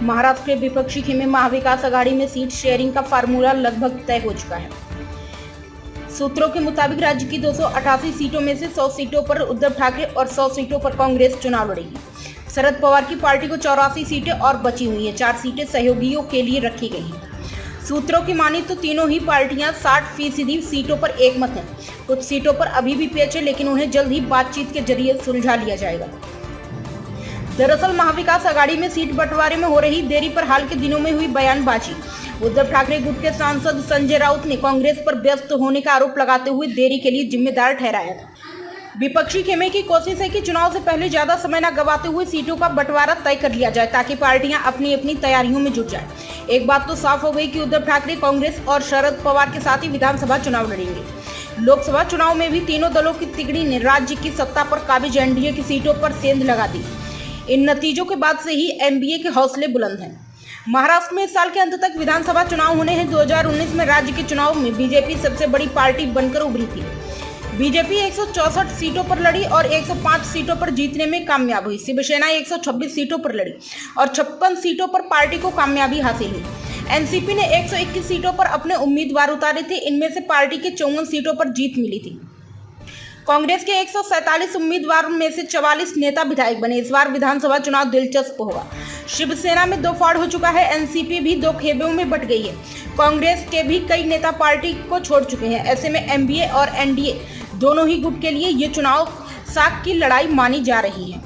महाराष्ट्र के विपक्षी खेमे महाविकास आघाड़ी में सीट शेयरिंग का फार्मूला लगभग तय हो चुका है। सूत्रों के मुताबिक राज्य की 288 सीटों में से 100 सीटों पर उद्धव ठाकरे और 100 सीटों पर कांग्रेस चुनाव लड़ेगी। शरद पवार की पार्टी को 84 सीटें और बची हुई हैं। 4 सीटें सहयोगियों के लिए रखी गई हैं। सूत्रों की मानी तो तीनों ही पार्टियां 60% सीटों पर एकमत हैं। कुछ सीटों पर अभी भी पेच है, लेकिन उन्हें जल्द ही बातचीत के जरिए सुलझा लिया जाएगा। दरअसल महाविकास आघाड़ी में सीट बंटवारे में हो रही देरी पर हाल के दिनों में हुई बयानबाजी। उद्धव ठाकरे गुट के सांसद संजय राउत ने कांग्रेस पर व्यस्त होने का आरोप लगाते हुए देरी के लिए जिम्मेदार ठहराया था। विपक्षी खेमे की कोशिश है कि चुनाव से पहले ज्यादा समय न गवाते हुए सीटों का बंटवारा तय कर लिया जाए, ताकि पार्टियां अपनी अपनी तैयारियों में जुट जाएं। एक बात तो साफ हो गई कि उद्धव ठाकरे कांग्रेस और शरद पवार के साथ ही विधानसभा चुनाव लड़ेंगे। लोकसभा चुनाव में भी तीनों दलों की तिगड़ी ने राज्य की सत्ता पर काबिज एनडीए की सीटों पर सेंध लगा दी। इन नतीजों के बाद से ही एनडीए के हौसले बुलंद हैं। महाराष्ट्र में इस साल के अंत तक विधानसभा चुनाव होने हैं। 2019 में राज्य के चुनाव में बीजेपी सबसे बड़ी पार्टी बनकर उभरी थी। बीजेपी 164 सीटों पर लड़ी और 105 सीटों पर जीतने में कामयाब हुई। शिवसेना 126 सीटों पर लड़ी और 56 सीटों पर पार्टी को कामयाबी हासिल हुई। एनसीपी ने 121 सीटों पर अपने उम्मीदवार उतारे थे। इनमें से पार्टी के 54 सीटों पर जीत मिली थी। कांग्रेस के 147 उम्मीदवारों में से 44 नेता विधायक बने। इस बार विधानसभा चुनाव दिलचस्प होगा। शिवसेना में 2 फाड़ हो चुका है। एनसीपी भी 2 खेबों में बट गई है। कांग्रेस के भी कई नेता पार्टी को छोड़ चुके हैं। ऐसे में एमबीए और एनडीए दोनों ही गुट के लिए ये चुनाव साख की लड़ाई मानी जा रही है।